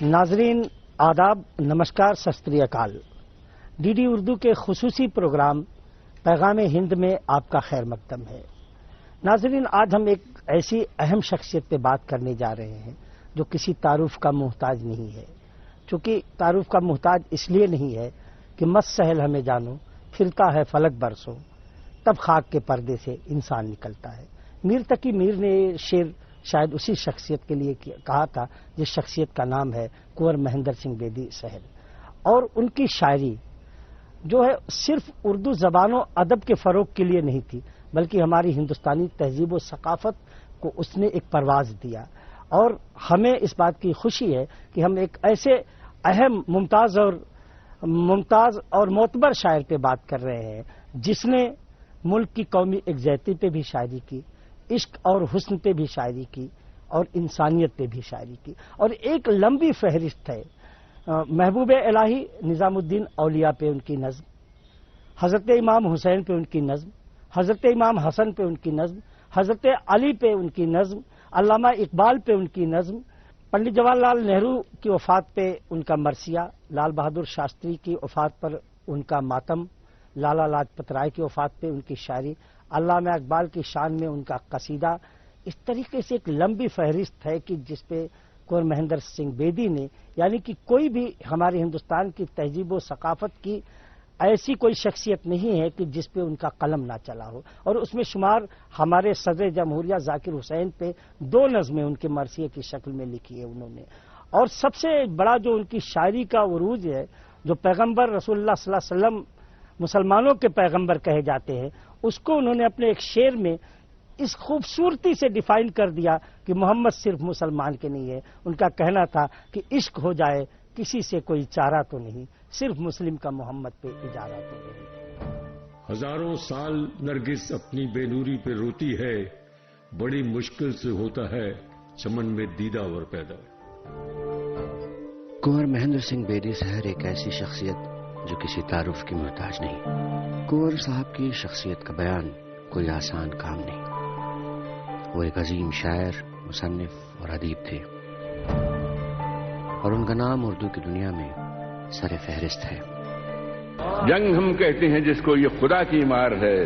ناظرین آداب، نمسکار، ست سری اکال۔ ڈی ڈی اردو کے خصوصی پروگرام پیغام ہند میں آپ کا خیر مقدم ہے۔ ناظرین، آج ہم ایک ایسی اہم شخصیت پہ بات کرنے جا رہے ہیں جو کسی تعارف کا محتاج نہیں ہے۔ چونکہ تعارف کا محتاج اس لیے نہیں ہے کہ مت سہل ہمیں جانو، پھرتا ہے فلک برسوں، تب خاک کے پردے سے انسان نکلتا ہے۔ میر تقی میر نے یہ شعر شاید اسی شخصیت کے لیے کہا تھا جس شخصیت کا نام ہے کنور مہندر سنگھ بیدی سہل، اور ان کی شاعری جو ہے صرف اردو زبان و ادب کے فروغ کے لیے نہیں تھی، بلکہ ہماری ہندوستانی تہذیب و ثقافت کو اس نے ایک پرواز دیا۔ اور ہمیں اس بات کی خوشی ہے کہ ہم ایک ایسے اہم ممتاز اور معتبر شاعر پہ بات کر رہے ہیں جس نے ملک کی قومی یکجہتی پہ بھی شاعری کی، عشق اور حسن پہ بھی شاعری کی، اور انسانیت پہ بھی شاعری کی، اور ایک لمبی فہرست ہے۔ محبوب الہی نظام الدین اولیاء پہ ان کی نظم، حضرت امام حسین پہ ان کی نظم، حضرت امام حسن پہ ان کی نظم، حضرت علی پہ ان کی نظم، علامہ اقبال پہ ان کی نظم، پنڈت جواہر لال نہرو کی وفات پہ ان کا مرثیہ، لال بہادر شاستری کی وفات پر ان کا ماتم، لالا لاجپت رائے کی وفات پہ ان کی شاعری، علامہ اقبال کی شان میں ان کا قصیدہ۔ اس طریقے سے ایک لمبی فہرست ہے کہ جس پہ کنور مہندر سنگھ بیدی نے، یعنی کہ کوئی بھی ہمارے ہندوستان کی تہذیب و ثقافت کی ایسی کوئی شخصیت نہیں ہے کہ جس پہ ان کا قلم نہ چلا ہو، اور اس میں شمار ہمارے صدر جمہوریہ ذاکر حسین پہ 2 نظمیں ان کے مرثیے کی شکل میں لکھی ہے انہوں نے۔ اور سب سے بڑا جو ان کی شاعری کا عروج ہے، جو پیغمبر رسول اللہ صلی اللہ علیہ وسلم مسلمانوں کے پیغمبر کہے جاتے ہیں، اس کو انہوں نے اپنے ایک شعر میں اس خوبصورتی سے ڈیفائن کر دیا کہ محمد صرف مسلمان کے نہیں ہے۔ ان کا کہنا تھا کہ عشق ہو جائے کسی سے کوئی چارہ تو نہیں، صرف مسلم کا محمد پہ اجارہ تو نہیں۔ ہزاروں سال نرگس اپنی بے نوری پہ روتی ہے، بڑی مشکل سے ہوتا ہے چمن میں دیدہ ور پیدا۔ کنور مہندر سنگھ بیدی سہر ایک ایسی شخصیت جو کسی تعارف کی محتاج نہیں۔ کنور صاحب کی شخصیت کا بیان کوئی آسان کام نہیں۔ وہ ایک عظیم شاعر، مصنف اور ادیب تھے، اور ان کا نام اردو کی دنیا میں سر فہرست ہے۔ جنگ ہم کہتے ہیں جس کو یہ خدا کی مار ہے،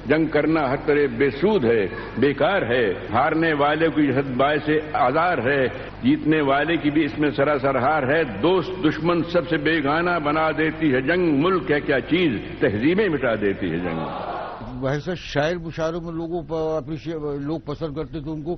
جنگ کرنا ہر طرح بے سود ہے، بیکار ہے، ہارنے والے کی حد باعث آزار ہے، جیتنے والے کی بھی اس میں سراسر ہار ہے، دوست دشمن سب سے بیگانہ بنا دیتی ہے جنگ، ملک ہے کیا چیز تہذیبیں مٹا دیتی ہے جنگ۔ ویسے شاعر مشاعروں میں لوگ پسند کرتے تھے ان کو،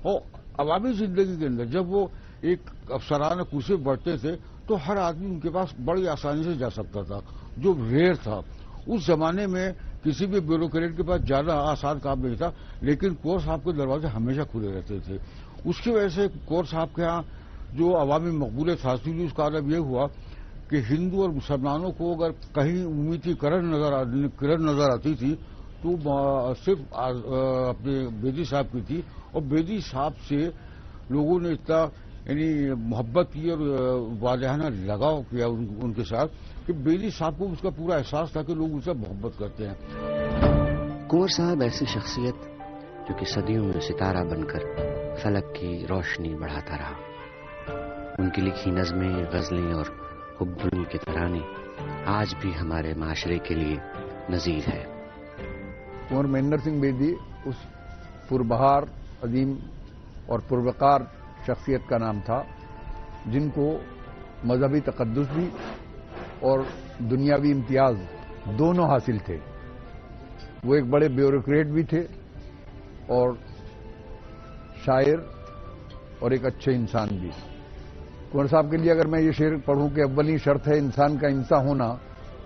اور عوامی زندگی کے اندر جب وہ ایک افسرانہ کرسی پہ بیٹھتے تھے تو ہر آدمی ان کے پاس بڑی آسانی سے جا سکتا تھا، جو ریئر تھا۔ اس زمانے میں کسی بھی بیوروکریٹ کے پاس جانا آسان کام نہیں تھا، لیکن کنور صاحب کے دروازے ہمیشہ کھلے رہتے تھے۔ اس کی وجہ سے کنور صاحب کے ہاں جو عوامی مقبولیت حاصل ہوئی، اس کا عالم یہ ہوا کہ ہندو اور مسلمانوں کو اگر کہیں امید کی کرن نظر آتی تھی تو صرف اپنے بیدی صاحب کی تھی، اور بیدی صاحب سے لوگوں نے اتنا یعنی محبت کی اور واضحانہ لگاؤ کیا ان کے ساتھ کہ بیدی صاحب کو اس کا پورا احساس تھا کہ لوگ ان سے محبت کرتے ہیں۔ کنور صاحب ایسی شخصیت جو کہ صدیوں میں ستارہ بن کر فلک کی روشنی بڑھاتا رہا۔ ان کی لکھی نظمیں، غزلیں اور حب کے ترانے آج بھی ہمارے معاشرے کے لیے نظیر ہے۔ کنور مہندر سنگھ بیدی اس پربہار، عظیم اور پروقار شخصیت کا نام تھا جن کو مذہبی تقدس بھی اور دنیاوی امتیاز دونوں حاصل تھے۔ وہ ایک بڑے بیوروکریٹ بھی تھے اور شاعر اور ایک اچھے انسان بھی۔ کنور صاحب کے لیے اگر میں یہ شعر پڑھوں کہ اولین شرط ہے انسان کا انسان ہونا،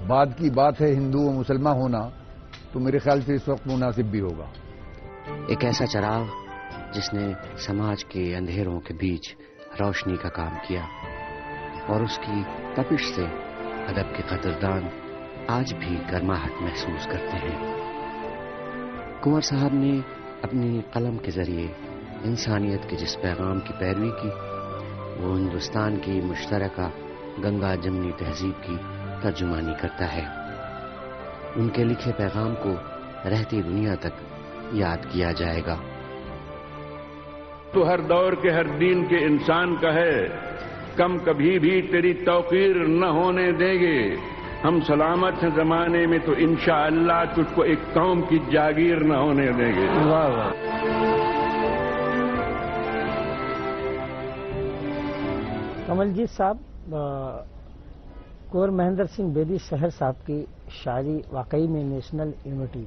بعد کی بات ہے ہندو و مسلمان ہونا، تو میرے خیال سے اس وقت مناسب بھی ہوگا۔ ایک ایسا چراغ جس نے سماج کے اندھیروں کے بیچ روشنی کا کام کیا، اور اس کی تپش سے ادب کے قدردان آج بھی گرماہٹ محسوس کرتے ہیں۔ کنور صاحب نے اپنی قلم کے ذریعے انسانیت کے جس پیغام کی پیروی کی، وہ ہندوستان کی مشترکہ گنگا جمنی تہذیب کی ترجمانی کرتا ہے۔ ان کے لکھے پیغام کو رہتی دنیا تک یاد کیا جائے گا۔ تو ہر دور کے ہر دین کے انسان کا ہے، کم کبھی بھی تیری توقیر نہ ہونے دیں گے. ہم سلامت ہیں زمانے میں تو انشاءاللہ تجھ کو ایک قوم کی جاگیر نہ ہونے دیں گے. واہ واہ. کمل جیت صاحب، کنور مہندر سنگھ بیدی سحر صاحب کی شاعری واقعی میں نیشنل یونٹی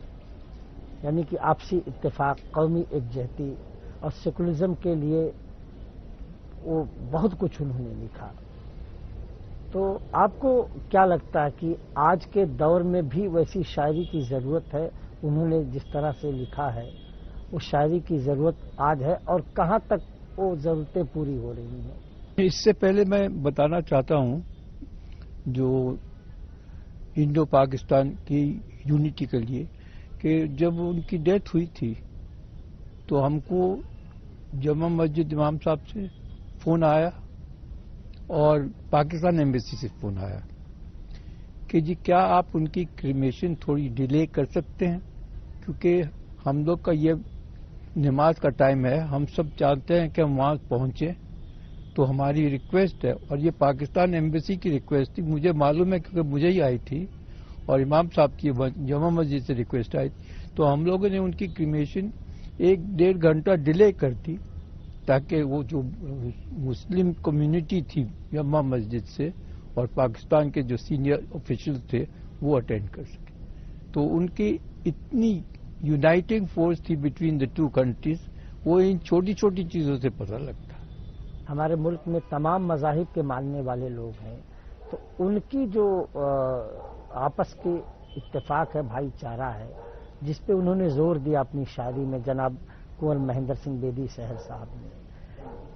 یعنی کہ آپسی اتفاق، قومی یکجہتی اور سیکولرزم کے لیے وہ بہت کچھ انہوں نے لکھا. تو آپ کو کیا لگتا ہے کہ آج کے دور میں بھی ویسی شاعری کی ضرورت ہے؟ انہوں نے جس طرح سے لکھا ہے اس شاعری کی ضرورت آج ہے، اور کہاں تک وہ ضرورتیں پوری ہو رہی ہیں؟ اس سے پہلے میں بتانا چاہتا ہوں جو انڈو پاکستان کی یونٹی کے لیے کہ جب ان کی ڈیتھ ہوئی تھی تو ہم کو جامع مسجد امام صاحب سے فون آیا اور پاکستان ایمبیسی سے فون آیا کہ جی کیا آپ ان کی کریمیشن تھوڑی ڈیلے کر سکتے ہیں، کیونکہ ہم لوگ کا یہ نماز کا ٹائم ہے، ہم سب چاہتے ہیں کہ ہم وہاں پہنچیں. تو ہماری ریکویسٹ ہے، اور یہ پاکستان ایمبیسی کی ریکویسٹ تھی، مجھے معلوم ہے کیونکہ مجھے ہی آئی تھی اور امام صاحب کی جامع مسجد سے ریکویسٹ آئی تھی. تو ہم لوگوں نے ان کی کریمیشن 1-1.5 گھنٹہ ڈیلے کر دی تاکہ وہ جو مسلم کمیونٹی تھی جامع مسجد سے اور پاکستان کے جو سینئر آفیشل تھے وہ اٹینڈ کر سکے. تو ان کی اتنی یونائٹنگ فورس تھی بٹوین دا ٹو کنٹریز، وہ ان چھوٹی چھوٹی چیزوں سے پتہ لگتا. ہمارے ملک میں تمام مذاہب کے ماننے والے لوگ ہیں، تو ان کی جو آپس کے اتفاق ہے، بھائی چارہ ہے، جس پہ انہوں نے زور دیا اپنی شاعری میں جناب کنور مہندر سنگھ بیدی سحر صاحب نے.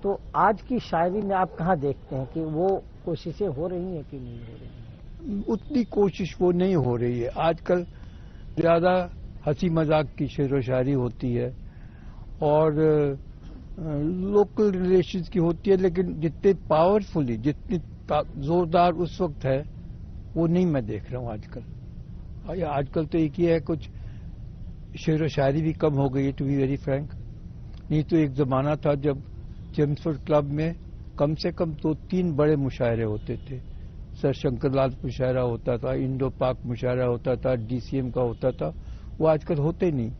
تو آج کی شاعری میں آپ کہاں دیکھتے ہیں کہ وہ کوششیں ہو رہی ہیں کہ نہیں ہو رہی ہیں؟ اتنی کوشش وہ نہیں ہو رہی ہے. آج کل زیادہ ہنسی مذاق کی شعر و شاعری ہوتی ہے اور لوکل ریلیشنز کی ہوتی ہے، لیکن جتنے پاورفلی، جتنی زوردار اس وقت ہے وہ نہیں میں دیکھ رہا ہوں آج کل. آج کل تو ایک ہی ہے، کچھ شعر و شاعری بھی کم ہو گئی ہے ٹو بی ویری فرینک. نہیں تو ایک زمانہ تھا جب جیمس فورڈ کلب میں کم سے کم 2-3 بڑے مشاعرے ہوتے تھے. سر شنکر لال مشاعرہ ہوتا تھا، انڈو پاک مشاعرہ ہوتا تھا، ڈی سی ایم کا ہوتا تھا. وہ آج کل ہوتے نہیں.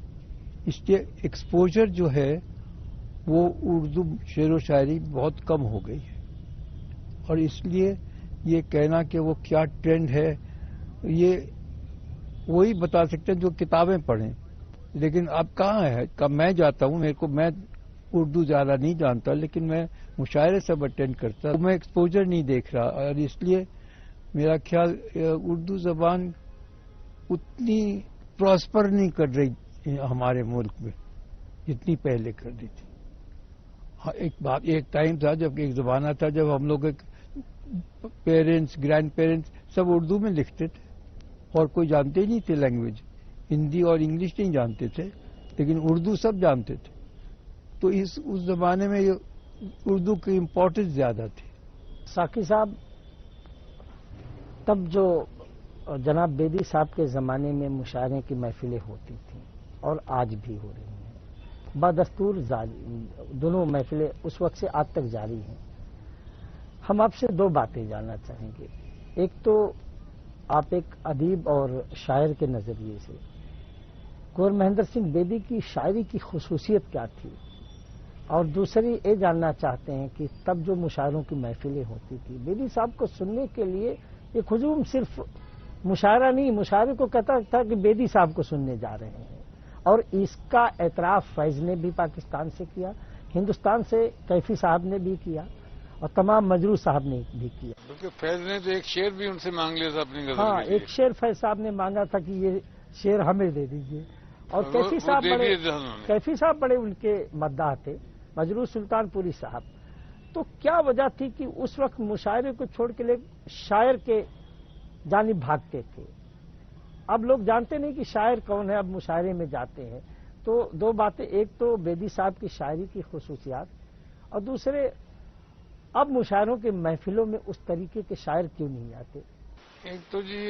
اس لیے ایکسپوجر جو ہے وہ اردو شعر و شاعری بہت کم ہو گئی ہے، اور اس لیے یہ کہنا کہ وہ کیا ٹرینڈ ہے یہ وہی بتا سکتے ہیں جو کتابیں پڑھیں. لیکن اب کہاں ہے؟ کب میں جاتا ہوں، میں اردو زیادہ نہیں جانتا لیکن میں مشاعرے سب اٹینڈ کرتا ہوں، میں ایکسپوجر نہیں دیکھ رہا. اور اس لیے میرا خیال اردو زبان اتنی پراسپر نہیں کر رہی ہمارے ملک میں جتنی پہلے کر دی تھی. ایک ٹائم تھا، جب ایک زمانہ تھا جب ہم لوگ پیرنٹس، گرینڈ پیرنٹس سب اردو میں لکھتے تھے اور کوئی جانتے ہی نہیں تھے لینگویج. ہندی اور انگلش نہیں جانتے تھے لیکن اردو سب جانتے تھے. تو اس زمانے میں اردو کی امپورٹنس زیادہ تھی. ساقی صاحب، تب جو جناب بیدی صاحب کے زمانے میں مشاعرے کی محفلیں ہوتی تھیں اور آج بھی ہو رہی ہیں، بدستور دونوں محفلیں اس وقت سے آج تک جاری ہیں. ہم آپ سے 2 باتیں جاننا چاہیں گے. ایک تو آپ ایک ادیب اور شاعر کے نظریے سے کنور مہندر سنگھ بیدی کی شاعری کی خصوصیت کیا تھی، اور دوسری یہ جاننا چاہتے ہیں کہ تب جو مشاعروں کی محفلیں ہوتی تھی، بیدی صاحب کو سننے کے لیے ایک ہجوم صرف مشاعرہ نہیں، مشاعرے کو کہتا تھا کہ بیدی صاحب کو سننے جا رہے ہیں. اور اس کا اعتراف فیض نے بھی پاکستان سے کیا، ہندوستان سے کیفی صاحب نے بھی کیا، اور تمام مجروح صاحب نے بھی کیا. بلکہ فیض نے تو ایک شعر بھی ان سے مانگ لیا تھا اپنی غزل. ہاں، ایک شعر فیض صاحب نے مانگا تھا کہ یہ شعر ہمیں دے دیجیے. اور کیفی صاحب بڑے ان کے مداح تھے، مجروح سلطان پوری صاحب. تو کیا وجہ تھی کہ اس وقت مشاعرے کو چھوڑ کے لوگ شاعر کے جانب بھاگتے تھے؟ اب لوگ جانتے نہیں کہ شاعر کون ہے، اب مشاعرے میں جاتے ہیں. تو 2 باتیں، ایک تو بیدی صاحب کی شاعری کی خصوصیات، اور دوسرے اب مشاعروں کے محفلوں میں اس طریقے کے شاعر کیوں نہیں آتے؟ ایک تو جی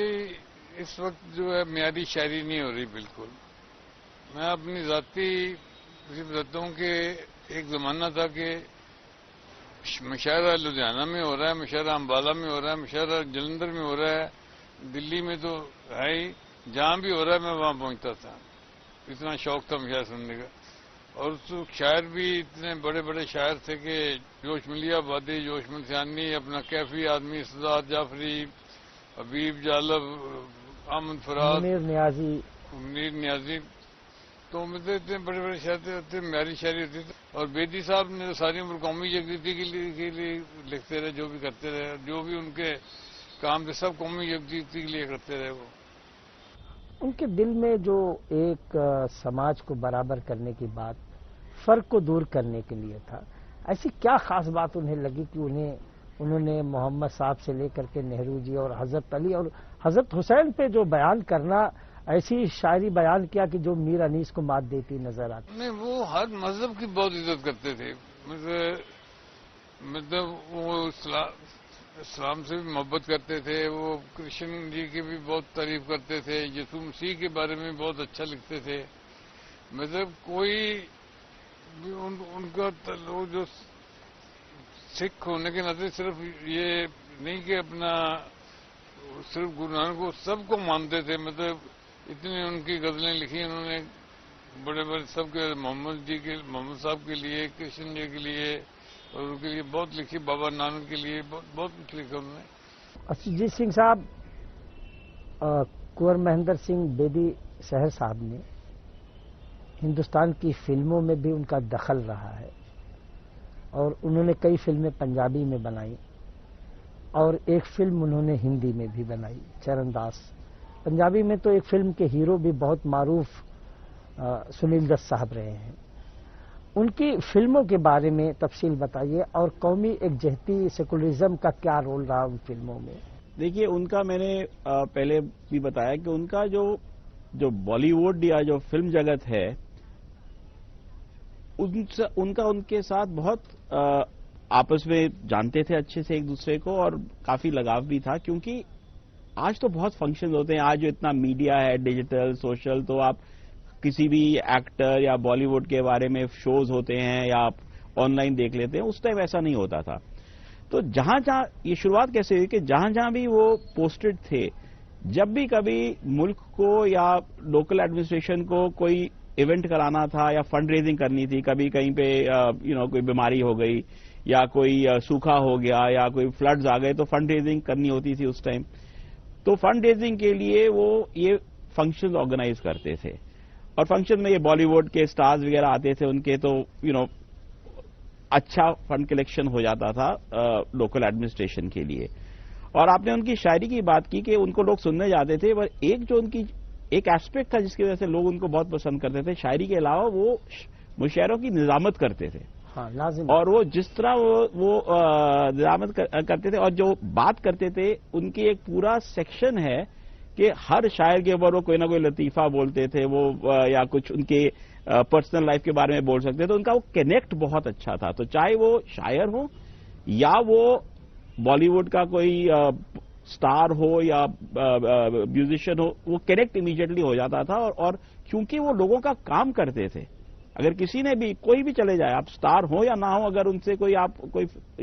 اس وقت جو ہے معیاری شاعری نہیں ہو رہی بالکل. میں اپنی ذاتی صرف بتاتا ہوں کہ ایک زمانہ تھا کہ مشاعرہ لدھیانہ میں ہو رہا ہے، مشاعرہ امبالہ میں ہو رہا ہے، مشاعرہ جلندھر میں ہو رہا ہے، دلی میں تو ہے ہی، جہاں بھی ہو رہا ہے میں وہاں پہنچتا تھا، اتنا شوق تھا مشاعرہ سننے کا. اور تو شاعر بھی اتنے بڑے بڑے شاعر تھے کہ جوش ملیہ آبادی، جوش ملتانی، اپنا کیفی آدمی، سداد جعفری، حبیب جالب، احمد فراد، منیر نیازی، تو مطلب اتنے بڑے بڑے شاعر تھے، اتنے معیاری شاعری ہوتی تھی. اور بیدی صاحب نے تو ساری عمر قومی یکجہتی کے لیے لکھتے رہے، جو بھی کرتے رہے، جو بھی ان کے کام تھے سب قومی یکجہتی کے لیے کرتے رہے. وہ ان کے دل میں جو ایک سماج کو برابر کرنے کی بات، فرق کو دور کرنے کے لیے تھا، ایسی کیا خاص بات انہیں لگی کہ انہوں نے محمد صاحب سے لے کر کے نہرو جی اور حضرت علی اور حضرت حسین پہ جو بیان کرنا، ایسی شاعری بیان کیا کہ جو میر انیس کو مات دیتی نظر آتی؟ نہیں، وہ ہر مذہب کی بہت عزت کرتے تھے. مطلب وہ اسلام سے بھی محبت کرتے تھے، وہ کرشن جی کی بھی بہت تعریف کرتے تھے، یسوع مسیح کے بارے میں بہت اچھا لکھتے تھے. مطلب کوئی بھی ان کا جو سکھ ہونے کے ناطے صرف یہ نہیں کہ اپنا صرف گرو نانک کو سب کو مانتے تھے. مطلب اتنی ان کی غزلیں لکھی انہوں نے بڑے بڑے سب کے، محمد صاحب کے لیے، کرشن جی کے لیے، اور ان کے لیے بہت لکھی، بابا نانک کے لیے بہت کچھ لکھا انہوں نے. اسدجیت سنگھ صاحب، کنور مہندر سنگھ بیدی شہر صاحب نے ہندوستان کی فلموں میں بھی ان کا دخل رہا ہے، اور انہوں نے کئی فلمیں پنجابی میں بنائی، اور ایک فلم انہوں نے ہندی میں بھی بنائی، چرن داس. پنجابی میں تو ایک فلم کے ہیرو بھی بہت معروف سنیل دت صاحب رہے ہیں. ان کی فلموں کے بارے میں تفصیل بتائیے، اور قومی یکجہتی سیکولرزم کا کیا رول رہا ان فلموں میں؟ دیکھیے، ان کا میں نے پہلے بھی بتایا کہ ان کا جو بالی ووڈ یا جو فلم جگت ہے، ان کے ساتھ بہت آپس میں جانتے تھے اچھے سے ایک دوسرے کو، اور کافی لگاؤ بھی تھا. کیونکہ آج تو بہت فنکشن ہوتے ہیں، آج جو اتنا میڈیا ہے، ڈیجیٹل، سوشل، تو آپ کسی بھی ایکٹر یا بالی ووڈ کے بارے میں شوز ہوتے ہیں یا آپ آن لائن دیکھ لیتے ہیں. اس ٹائم ایسا نہیں ہوتا تھا. تو جہاں یہ شروعات کیسے ہوئی کہ جہاں بھی وہ پوسٹڈ تھے، جب بھی کبھی ملک کو یا لوکل ایڈمنسٹریشن کو کوئی ایونٹ کرانا تھا یا فنڈ ریزنگ کرنی تھی، کبھی کہیں پہ کوئی بیماری ہو گئی یا کوئی سوکھا ہو گیا یا کوئی فلڈز آ گئے، تو فنڈ ریزنگ کرنی ہوتی تھی اس ٹائم. تو فنڈ ریزنگ کے لیے وہ یہ فنکشن آرگنائز کرتے تھے، اور فنکشن میں یہ بالی ووڈ کے سٹارز وغیرہ آتے تھے ان کے، تو اچھا فنڈ کلیکشن ہو جاتا تھا لوکل ایڈمنسٹریشن کے لیے. اور آپ نے ان کی شاعری کی بات کی کہ ان کو لوگ سننے جاتے تھے، پر ایک جو ان کی ایک ایسپیکٹ تھا جس کی وجہ سے لوگ ان کو بہت پسند کرتے تھے، شاعری کے علاوہ وہ مشاعروں کی نظامت کرتے تھے. اور وہ جس طرح وہ نظامت کرتے تھے اور جو بات کرتے تھے، ان کی ایک پورا سیکشن ہے کہ ہر شاعر کے اوپر وہ کوئی نہ کوئی لطیفہ بولتے تھے، وہ یا کچھ ان کے پرسنل لائف کے بارے میں بول سکتے تھے. تو ان کا وہ کنیکٹ بہت اچھا تھا. تو چاہے وہ شاعر ہو یا وہ بالی ووڈ کا کوئی سٹار ہو یا میوزیشین ہو، وہ کنیکٹ امیڈیٹلی ہو جاتا تھا. اور کیونکہ وہ لوگوں کا کام کرتے تھے، اگر کسی نے بھی کوئی بھی چلے جائے، آپ سٹار ہو یا نہ ہو، اگر ان سے کوئی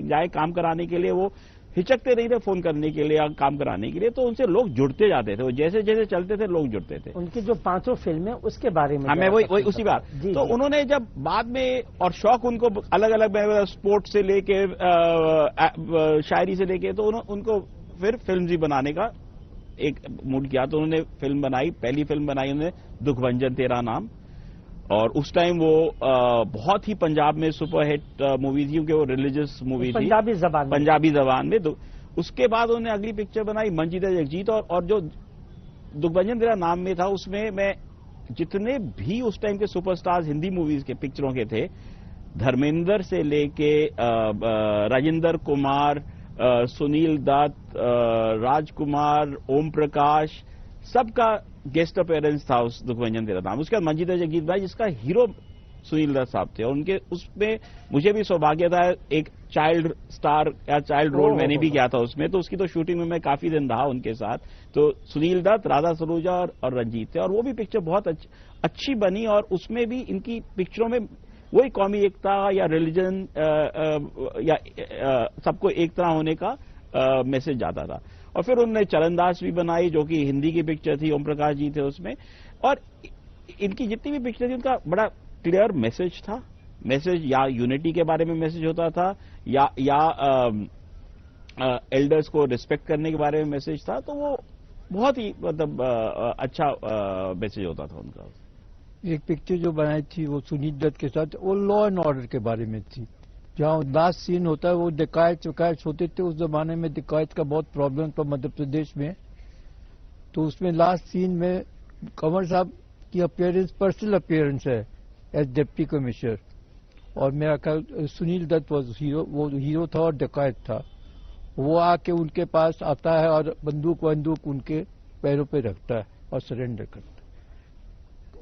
جائے کام کرانے کے لیے، وہ ہچکتے نہیں تھے فون کرنے کے لیے یا کام کرانے کے لیے. تو ان سے لوگ جڑتے جاتے تھے، وہ جیسے جیسے چلتے تھے لوگ جڑتے تھے. ان کی جو 5 فلمیں اس کے بارے میں ہمیں وہی اسی بات. تو انہوں نے جب بعد میں، اور شوق ان کو الگ الگ اسپورٹ سے لے کے شاعری سے لے کے، تو ان کو پھر فلم ہی بنانے کا ایک موڈ کیا. تو انہوں نے فلم بنائی، پہلی فلم بنائی انہوں نے دکھ بھنجن تیرا نام. اور اس ٹائم وہ بہت ہی پنجاب میں سپر ہٹ مووی تھی، کیونکہ وہ ریلیجس مووی تھی پنجابی زبان میں. اس کے بعد انہوں نے اگلی پکچر بنائی منجیتا جگجیت. اور جو دکھ بھنجن تیرا نام میں تھا، اس میں جتنے بھی اس ٹائم کے سپر سٹارز ہندی موویز کے پکچروں کے تھے، دھرمیندر سے لے کے راجندر کمار، سنیل دت، راج کمار، اوم پرکاش، سب کا گیسٹ اپیرنس تھا اس دکھ بھنجن تیرا نام. اس کے بعد منجیتا جگجیت بھائی، جس کا ہیرو سنیل دت صاحب تھے، اور ان کے اس میں مجھے بھی سوبھاگیہ تھا، ایک چائلڈ سٹار یا چائلڈ رول میں نے بھی کیا تھا اس میں. تو اس کی تو شوٹنگ میں کافی دن رہا ان کے ساتھ. تو سنیل دت، رادھا سروجا اور رنجیت تھے، اور وہ بھی پکچر بہت اچھی بنی. اور اس میں بھی ان کی پکچروں میں وہی قومی ایکتا یا ریلیجن یا سب کو ایک طرح ہونے کا میسج جاتا تھا. اور پھر انہوں نے چرنداس بھی بنائی جو کہ ہندی کی پکچر تھی, اوم پرکاش جی تھے اس میں, اور ان کی جتنی بھی پکچر تھی ان کا بڑا کلیئر میسج تھا. میسج یا یونٹی کے بارے میں میسج ہوتا تھا یا ایلڈرز کو ریسپیکٹ کرنے کے بارے میں میسج تھا. تو وہ بہت ہی مطلب اچھا میسج ہوتا تھا ان کا. ایک پکچر جو بنائی تھی وہ سنیل دت کے ساتھ, وہ لا اینڈ آرڈر کے بارے میں تھی. جہاں لاسٹ سین ہوتا ہے وہ ڈکیت وکیت ہوتے تھے. اس زمانے میں ڈکیت کا بہت پرابلم تھا مدھیہ پردیش میں. تو اس میں لاسٹ سین میں کنور صاحب کی اپیئرنس پرسنل اپیئرنس ہے ایز ڈپٹی کمشنر, اور میرا خیال سنیل دت وہ ہیرو تھا اور ڈکیت تھا. وہ آ کے ان کے پاس آتا ہے اور بندوق ان کے پیروں پہ رکھتا ہے اور سرنڈر کرتا ہے.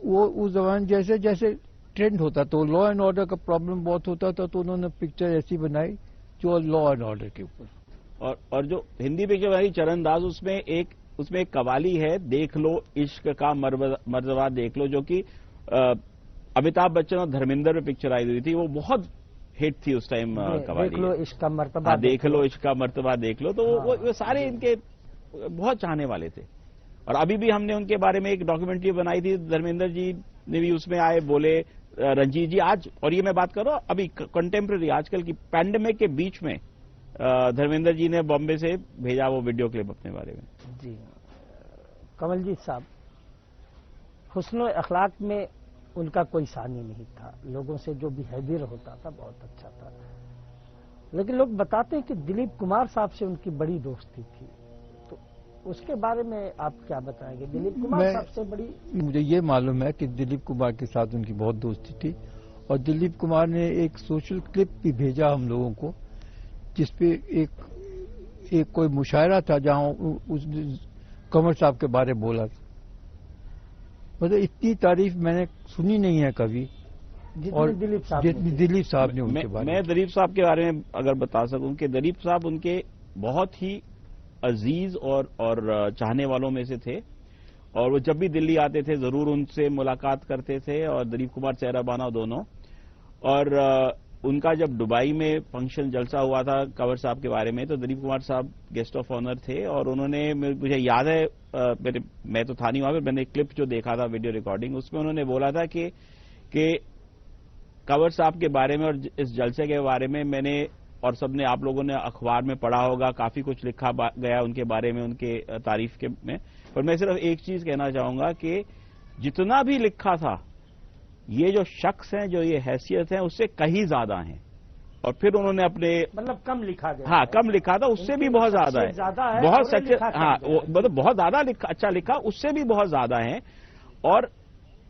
وہ اس زمانے جیسے جیسے ٹرینڈ ہوتا تو لا اینڈ آرڈر کا پرابلم بہت ہوتا تھا, تو انہوں نے پکچر ایسی بنائی جو لا اینڈ آرڈر کے اوپر. اور جو ہندی پکچر بنائی چرنداز, اس میں ایک قوالی ہے, دیکھ لو عشق کا مرتبہ دیکھ لو, جو کہ امیتابھ بچن اور دھرمیندر میں پکچر آئی ہوئی تھی. وہ بہت ہٹ تھی اس ٹائم قوالی. دیکھ لو عشق کا مرتبہ, دیکھ لو عشق کا مرتبہ دیکھ لو. تو وہ سارے ان کے بہت چاہنے والے تھے. اور ابھی بھی ہم نے ان کے بارے میں ایک ڈاکیومنٹری بنائی تھی, دھرمیندر جی نے بھی اس میں آئے, بولے رنجیت جی آج, اور یہ میں بات کر رہا ہوں ابھی کنٹمپرری آج کل کی پینڈیمک کے بیچ میں, دھرمیندر جی نے بامبے سے بھیجا وہ ویڈیو کلپ اپنے بارے میں. جی کمل جیت صاحب, حسن و اخلاق میں ان کا کوئی ثانی نہیں تھا. لوگوں سے جو بیہیویئر ہوتا تھا بہت اچھا تھا. لیکن لوگ بتاتے ہیں کہ دلیپ کمار صاحب سے ان کی بڑی دوستی تھی. تو اس کے بارے میں آپ کیا بتائیں گے؟ دلیپ کمار صاحب سے بڑی, مجھے یہ معلوم ہے کہ دلیپ کمار کے ساتھ ان کی بہت دوستی تھی. اور دلیپ کمار نے ایک سوشل کلپ بھی بھیجا ہم لوگوں کو, جس پہ ایک کوئی مشاعرہ تھا جہاں اس کنور صاحب کے بارے بولا تھا. مطلب اتنی تعریف میں نے سنی نہیں ہے کبھی, اور جتنی دلیپ صاحب نے ان کے بارے میں دلیپ صاحب کے بارے میں اگر بتا سکوں کہ دلیپ صاحب ان کے بہت ہی عزیز اور چاہنے والوں میں سے تھے. اور وہ جب بھی دلی آتے تھے ضرور ان سے ملاقات کرتے تھے, اور دلیپ کمار چہرہ بانا دونوں. اور ان کا جب دبئی میں فنکشن جلسہ ہوا تھا کنور صاحب کے بارے میں, تو دلیپ کمار صاحب گیسٹ آف آنر تھے. اور انہوں نے, مجھے یاد ہے, میں تو تھا نہیں وہاں پہ, میں نے کلپ جو دیکھا تھا ویڈیو ریکارڈنگ, اس میں انہوں نے بولا تھا کہ کنور صاحب کے بارے میں اور اس جلسے کے بارے میں میں نے, اور سب نے, آپ لوگوں نے اخبار میں پڑھا ہوگا, کافی کچھ لکھا گیا ان کے بارے میں, ان کے تعریف کے میں. پر میں صرف ایک چیز کہنا چاہوں گا کہ جتنا بھی لکھا تھا, یہ جو شخص ہیں, جو یہ حیثیت ہیں, اس سے کہیں زیادہ ہیں. اور پھر انہوں نے اپنے, مطلب کم لکھا گیا, ہاں کم لکھا تھا, اس سے بھی بہت زیادہ ہے, بہت سچے, ہاں مطلب بہت زیادہ اچھا لکھا, اس سے بھی بہت زیادہ ہیں. اور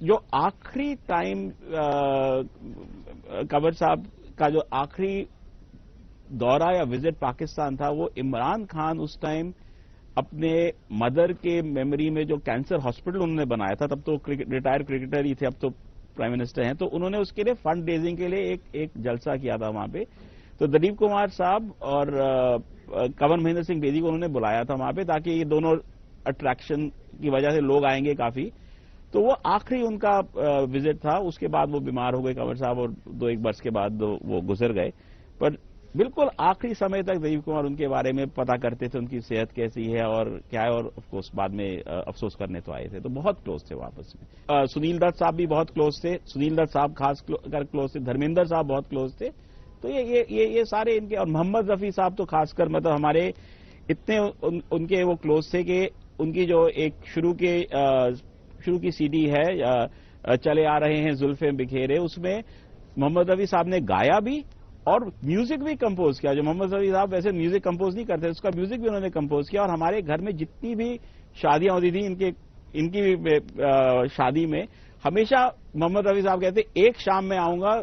جو آخری ٹائم کنور صاحب کا جو آخری دورہ یا وزٹ پاکستان تھا, وہ عمران خان اس ٹائم اپنے مدر کے میموری میں جو کینسر ہاسپٹل انہوں نے بنایا تھا, تب تو ریٹائر کرکٹر ہی تھے, اب تو پرائم منسٹر ہیں, تو انہوں نے اس کے لیے فنڈ ریزنگ کے لیے ایک جلسہ کیا تھا وہاں پہ. تو دلیپ کمار صاحب اور کنور مہندر سنگھ بیدی کو انہوں نے بلایا تھا وہاں پہ, تاکہ یہ دونوں اٹریکشن کی وجہ سے لوگ آئیں گے کافی. تو وہ آخری ان کا وزٹ تھا. اس کے بعد وہ بیمار ہو گئے کنور صاحب, اور 2-1 برس کے بعد وہ گزر گئے. پر بالکل آخری سمے تک دلیپ کمار ان کے بارے میں پتا کرتے تھے, ان کی صحت کیسی ہے اور کیا ہے, اور آف کورس بعد میں افسوس کرنے تو آئے تھے. تو بہت کلوز تھے وہ آپس میں. سنیل دت صاحب بھی بہت کلوز تھے, سنیل دت صاحب خاص کر کلوز تھے, دھرمیندر صاحب بہت کلوز تھے. تو یہ سارے ان کے, اور محمد رفیع صاحب تو خاص کر, مطلب ہمارے اتنے ان کے وہ کلوز تھے کہ ان کی جو ایک شروع کی سی ڈی ہے, چلے آ رہے ہیں زلفیں بکھیرے, اس میں محمد رفیع صاحب نے گایا بھی اور میوزک بھی کمپوز کیا. جو محمد رفیع صاحب ویسے میوزک کمپوز نہیں کرتے, اس کا میوزک بھی انہوں نے کمپوز کیا. اور ہمارے گھر میں جتنی بھی شادیاں ہوتی تھیں ان کی شادی میں, ہمیشہ محمد رفیع صاحب کہتے ایک شام میں آؤں گا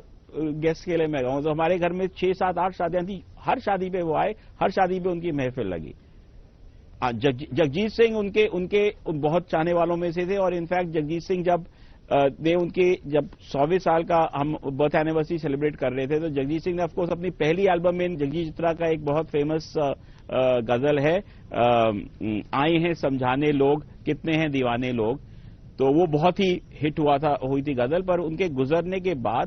گیسٹ کے لیے میں گاؤں. تو ہمارے گھر میں 6, 7, 8 شادیاں تھیں, ہر شادی پہ وہ آئے, ہر شادی پہ ان کی محفل لگی. جگجیت سنگھ ان کے بہت چاہنے والوں میں سے تھے. اور انفیکٹ جگجیت سنگھ جب 100ویں سال کا ہم برتھ اینیورسری سیلیبریٹ کر رہے تھے, تو جگجیت سنگھ نے آف کورس اپنی پہلی البم میں جگجیت چترا کا ایک بہت فیمس غزل ہے, آئے ہیں سمجھانے لوگ کتنے ہیں دیوانے لوگ, تو وہ بہت ہی ہٹ ہوئی تھی غزل. پر ان کے گزرنے کے بعد